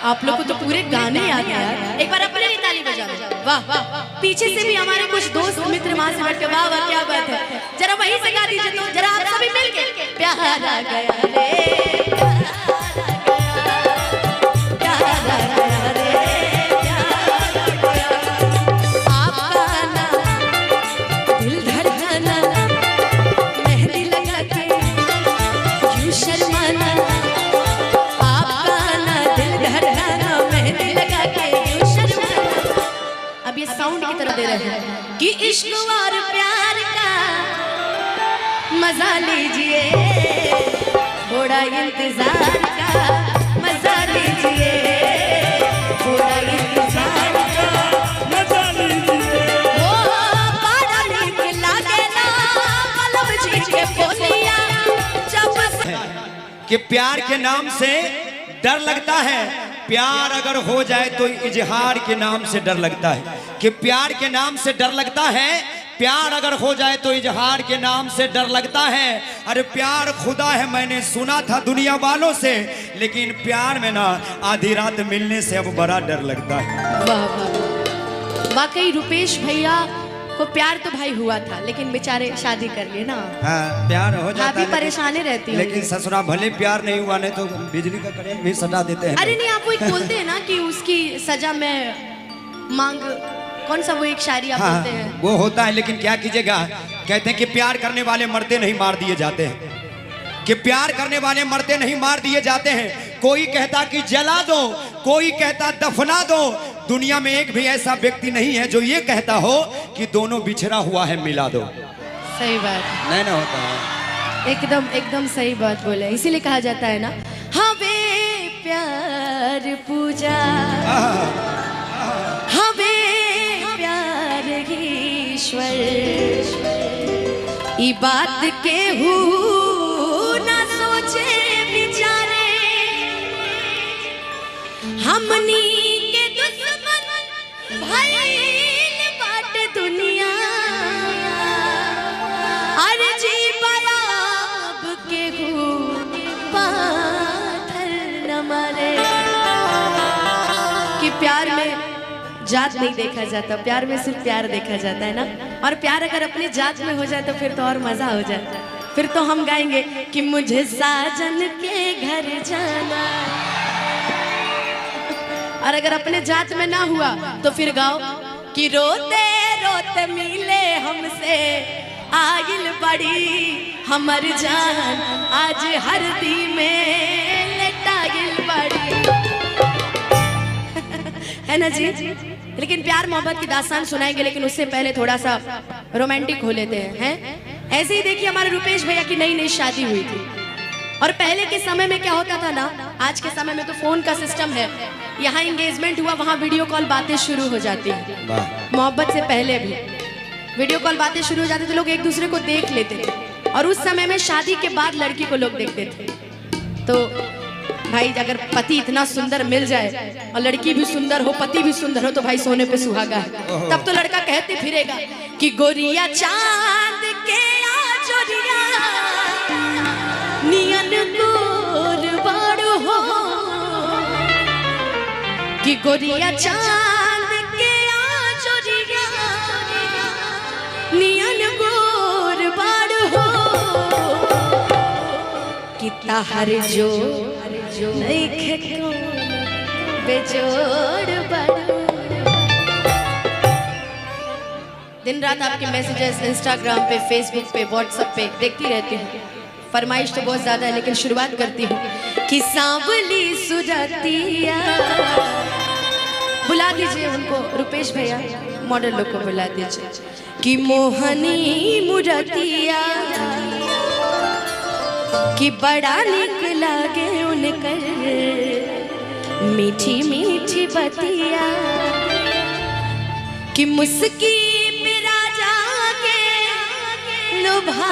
आप लोग को तो पूरे गाने याद है यार। एक बार अपने लिए ताली बजा दो। वाह वाह। पीछे से भी हमारे कुछ दोस्त मित्र वहां से बैठ के वाह वाह क्या बात है, जरा वहीं से गा दीजिए तो, जरा आप सभी मिलके प्यार आ गया रे, साउंड की तरह दे रहे हैं कि इश्क और प्यार का मजा लीजिए, थोड़ा इंतजार का मजा लीजिए, थोड़ा इंतजार का मजा लीजिए। वो बड़ा नीक लागे ना कलम जी के बोलिया जब कि प्यार के नाम से डर लगता है, प्यार अगर हो जाए तो इजहार के नाम से डर लगता है, कि प्यार के नाम से डर लगता है, प्यार अगर हो जाए तो इजहार के नाम से डर लगता है। अरे प्यार खुदा है मैंने सुना था दुनिया वालों से, लेकिन प्यार में ना आधी रात मिलने से अब बड़ा डर लगता है। वाह वाह, वाकई रुपेश भैया को प्यार तो भाई हुआ था, लेकिन बेचारे शादी कर लिए ना। हाँ, प्यार हो जाता है, परेशानी रहती है, लेकिन ससुरा भले प्यार नहीं हुआ नहीं तो बिजली का करंट भी सटा देते हैं। अरे नहीं, आप वो एक बोलते हैं ना कि उसकी सजा में मांग, कौन सा वो एक शायरी आप बोलते हैं, वो होता है। लेकिन क्या कीजिएगा, कहते हैं कि प्यार करने वाले मरते नहीं मार दिए जाते हैं, कि प्यार करने वाले मरते नहीं मार दिए जाते हैं। कोई कहता कि जला दो, कोई कहता दफना दो, दुनिया में एक भी ऐसा व्यक्ति नहीं है जो ये कहता हो कि दोनों बिछड़ा हुआ है मिला दो। सही बात नहीं ना होता है, एकदम एकदम सही बात बोले। इसीलिए कहा जाता है ना, हवे प्यार पूजा, हवे प्यार ईश्वर, ई बात के हु ना सोचे बिचारे, हमनी के दुश्मन भइल बाटे दुनिया, अरे जी बयाब के हु पाथर न मारे। कि प्यार में जात नहीं देखा जाता, प्यार में सिर्फ प्यार देखा जाता है ना। और प्यार अगर अपनी जात में हो जाए तो फिर तो और मजा हो जाता है। फिर तो हम गाएंगे कि मुझे साजन के घर जाना, और अगर अपने जात में ना हुआ तो फिर गाओ कि रोते रोते मिले हमसे आगिल बड़ी हमर जान, आज हरदी में लेटागिल बड़ी। है ना जी? लेकिन प्यार मोहब्बत की दास्तान सुनाएंगे, लेकिन उससे पहले थोड़ा सा रोमांटिक हो लेते हैं। ऐसे ही देखिए हमारे रुपेश भैया की नई नई शादी हुई थी, और पहले के समय में क्या होता था ना, आज के समय में तो फोन का सिस्टम है, यहाँ एंगेजमेंट हुआ वहाँ वीडियो कॉल बातें शुरू हो जाती है। मोहब्बत से पहले भी वीडियो कॉल बातें शुरू हो जाते थे, लोग एक दूसरे को देख लेते थे। और उस समय में शादी के बाद लड़की को लोग देखते थे। तो भाई अगर पति इतना सुंदर मिल जाए और लड़की भी सुंदर हो, पति भी सुंदर हो, तो भाई सोने पे सुहागा है। तब तो लड़का कहते फिरेगा कि गोरिया चांद के आजोरिया नियन गोर बाड़ो हो, कि गोरिया चांद के आजोरिया नियन गोर बाड़ो हो, कि ताहर जो बेजोड़ बड़ो। दिन रात आपके मैसेजेस इंस्टाग्राम पे, फेसबुक पे, व्हाट्सएप पे देखती रहती हूँ। फरमाइश तो बहुत ज्यादा है, लेकिन शुरुआत करती हूँ कि सांवली सुरतिया, बुला दीजिए उनको, रुपेश भैया मॉडल लोग को बुला दीजिए, कि मोहनी मुरतिया, कि बड़ा निक लागे उनकर मीठी मीठी बतिया, कि मुस्की पे राजा के लुभा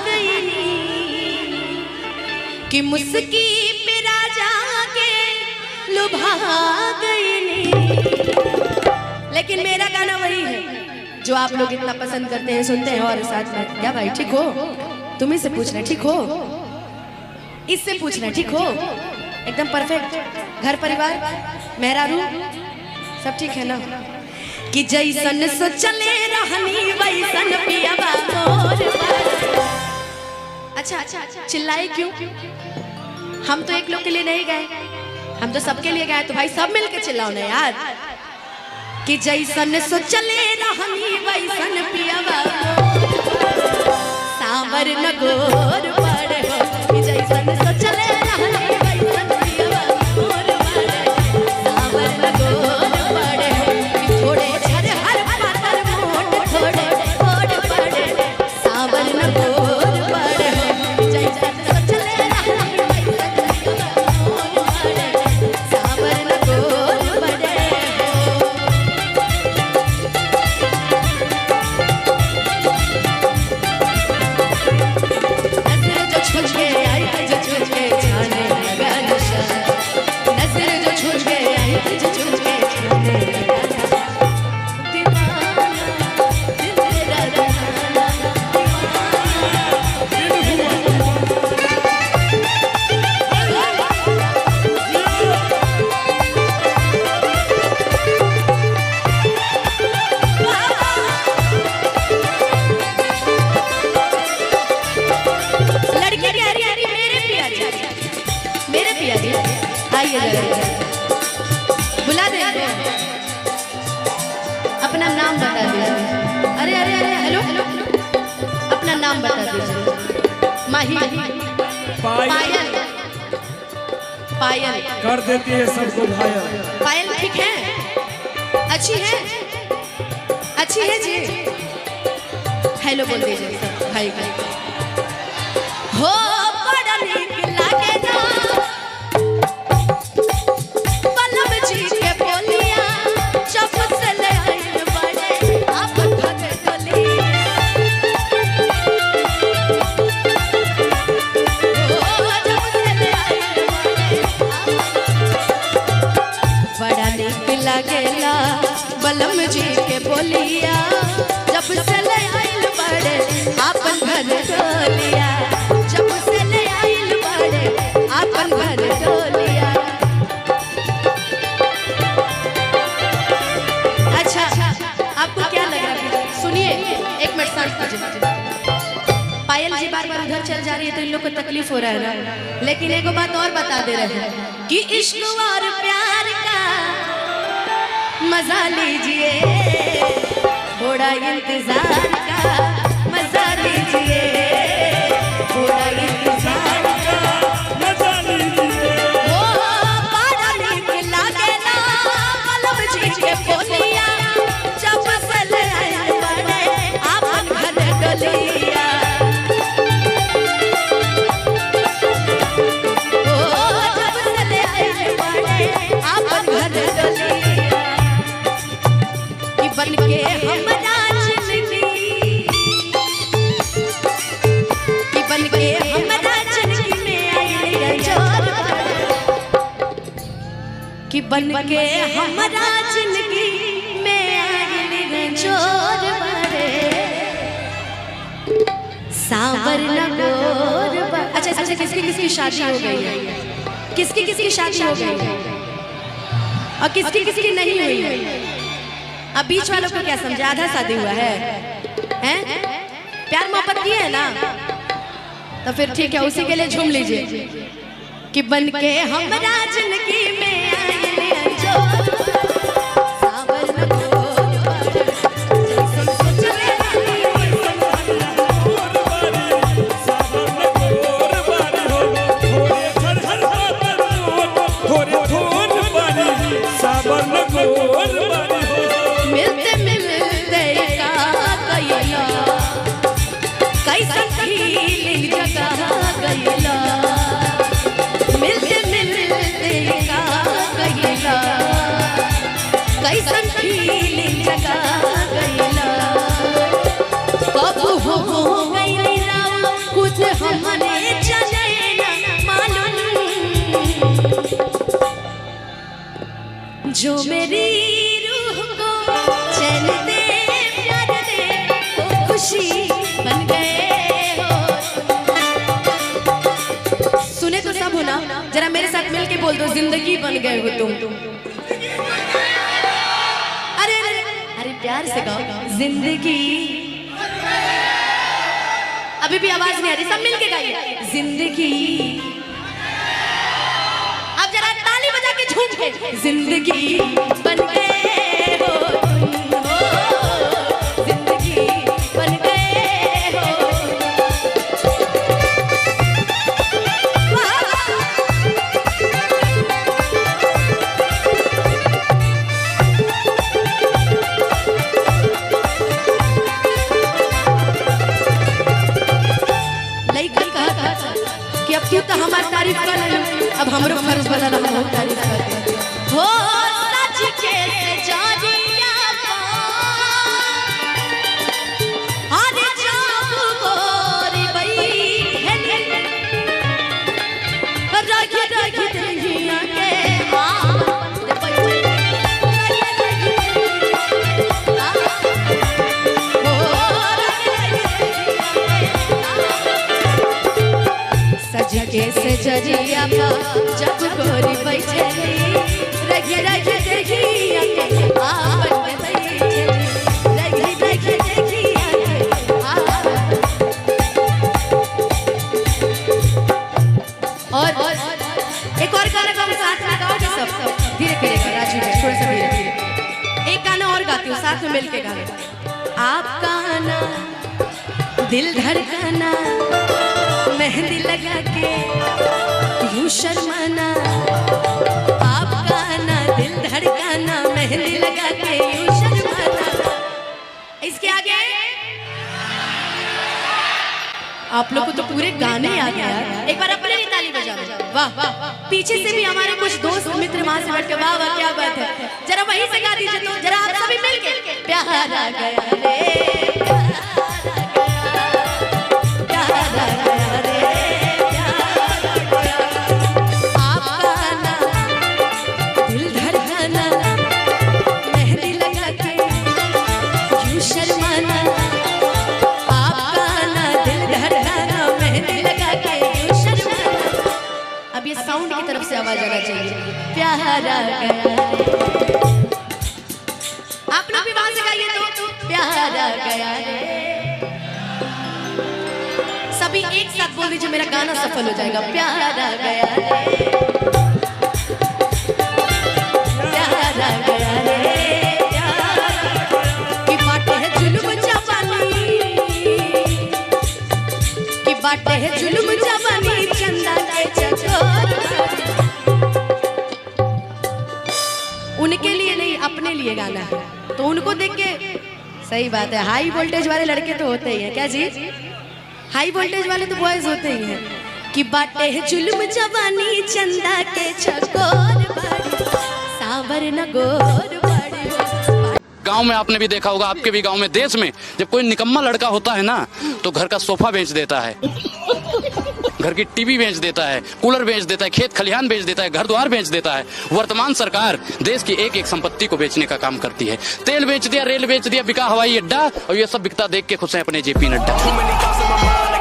गई, कि मुस्की पे राजा के लुभा गई। लेकिन मेरा गाना वही है जो आप लोग इतना पसंद करते हैं, सुनते हैं। और साथ में क्या भाई ठीक हो, तुम्ही से पूछना ठीक हो, इससे पूछना ठीक हो, एकदम परफेक्ट। घर परिवार मेहरारू सब ठीक है ना? कि जैसन सोचले रहनी वैसन पियवा मोर पर। अच्छा चिल्लाए क्यों? हम तो एक लोग के लिए नहीं गए, हम तो सबके लिए गए, तो भाई सब मिलके चिल्लाओ ना यार। कि जैसन सोचले रहनी वैसन पियवा सांवर न गोर पड़े हो। कि जैसन सोचले रहनी वैसन पियवा गोर पड़े, सांवर न गोर पड़े हो। थोड़े छर हर पातर मोट थोड़े गोर पड़े, सांवर न गोर पड़े हो। जैसन सोचले रहनी वैसन पियवा गोर पड़े, सांवर न गोर पड़े हो। नजर जो छूट के आई जो छूट के जाने लगा नशा, नजर जो छूट के आई जो छूट के जाने लगा नशा। दीवाना दिल तेरा दीवाना, लड़की कह रही है मेरे पिया जी आइए जरा बुला दे, अपना नाम बता दीजिए। अरे अरे अरे हेलो अपना नाम बता दीजिए। माही पायल पायल कर देती है सबको घायल। पायल ठीक है, अच्छी है जी। हेलो बोल दीजिए सब भाई भाई। हो बड़ा नीक लागे ना बल्लभ जी के बोलिया, जब से ले आइल बड़े आप भग गलिया। हो जब से ले आइल बड़े बड़ा नीक लागेला बल्लभ जी के बोलिया, जब से ले आइल बड़े आपन घर डोलिया, जब से ले आइल बड़े आपन घर डोलिया। अच्छा आपको क्या लग रहा है? सुनिए एक मिनट शांत कीजिए। पायल जी बार बार उधर चल जा रही है तो इन लोग को तकलीफ हो रहा है ना, लेकिन एक बात और बता दे रहे हैं कि इश्क और प्यार का मजा लीजिए, थोड़ा इंतजार का मजा लीजिए, थोड़ा इंतजार का मजा लीजिए। ओ बड़ा नीक लागेला बल्लभ जी के बोलिया, जब से ले आइल बड़े आपन घर डोलिया। ओ जब से ले आइल बड़े आपन घर डोलिया। कि बनके हमरा जिंदगी, कि बनके हमरा जिंदगी में आइल रंजोर बड़े, कि बनके हमरा जिंदगी में आइल रंजोर बड़े, सांवर न गोर बड़े। अच्छा किसकी किसकी शादी हो गई है? किसकी किसकी शादी हो गई है और किसकी किसकी नहीं हुई है? अब बीच वालों को क्या समझे? आधा शादी हुआ है हैं? प्यार मोहब्बत किए है ना, तो फिर ठीक है उसी के लिए झूम लीजिए। कि बनके हमरा जिंदगी में आइल अंजोर, सांवर न गोर बड़े, जैसन सोचले रहनी वैसन मिलते मिलते का कइला, कैसन फीलिंग जगा गइला। मिलते मिलते का कइला, कैसन फीलिंग जगा गइला। कब हो गइली राव कुछ हमने चले ना मालूम, जो मेरी रूह को चैन दे प्यार दे वो खुशी बन गए हो। सुने तो सब हो ना, जरा मेरे साथ मिलके के बोल दो जिंदगी बन गए हो तुम। अरे अरे अरे प्यार से गाओ जिंदगी। अभी भी आवाज नहीं आ रही, सब मिलके गाइए जिंदगी। अब जरा ताली बजा के झूम के जिंदगी बन गए हो तुम हो, जिंदगी बन गए हो। कि अब तो हमारी तारीफ कर रहे, अब हमरो फर्ज बना रहा हम तारीफ करते हो। सच के सजारिया अरे जाबू गोरी बई रख रख दुनिया के के सजरिया पा जब गोरी बैठली रखी रखी देखिया के आपन में बैठली रखी रखी देखिया के और एक और गाना हम साथ में गाओगे सब धीरे धीरे राजू भाई थोड़ा सा धीरे धीरे। एक गाना और गाती हूँ साथ में मिलके गाना। आपका आना दिल धड़काना मेहंदी लगा के यूं शर्माना, आपका आना दिल धड़काना मेहंदी लगा के यूं शर्माना। इसके आगे आप लोग को तो पूरे गाने याद है यार, एक बार अपने भी ताली बजाओ। वाह वाह, पीछे से भी हमारे कुछ दोस्त मित्र वहां से बैठ के वाह वाह क्या बात है, जरा वहीं से गा दीजिए तो जरा आप सभी मिलके प्यार आ गया रे साउंड की तरफ से आवाज आना चाहिए। प्यार आ गया आप लोग भी वहां से गाइए तो प्यार आ गया सभी एक साथ बोल दीजिए, मेरा गाना सफल हो जाएगा। प्यार आ गया प्यार आ गया रे कि बाटे है जुल्म जवानी, कि बाटे है जुल्म जवानी चंदा के चकोर। उनके लिए नहीं अपने लिए गाना है, तो उनको देख के सही बात है। हाई वोल्टेज वाले लड़के तो होते ही हैं, क्या जी? हाई वोल्टेज वाले तो बॉयज होते ही हैं कि बाटे है जुल्म जवानी चंदा के चकोर बड़ी सावर न गोर बड़ी। गांव में आपने भी देखा होगा, आपके भी गांव में, देश में, जब कोई निकम्मा लड़का होता है ना तो घर का सोफा बेच देता है, घर की टीवी बेच देता है, कूलर बेच देता है, खेत खलिहान बेच देता है, घर द्वार बेच देता है। वर्तमान सरकार देश की एक एक संपत्ति को बेचने का काम करती है। तेल बेच दिया, रेल बेच दिया, बिका हवाई अड्डा, और ये सब बिकता देख के खुश हैं अपने जेपी नड्डा।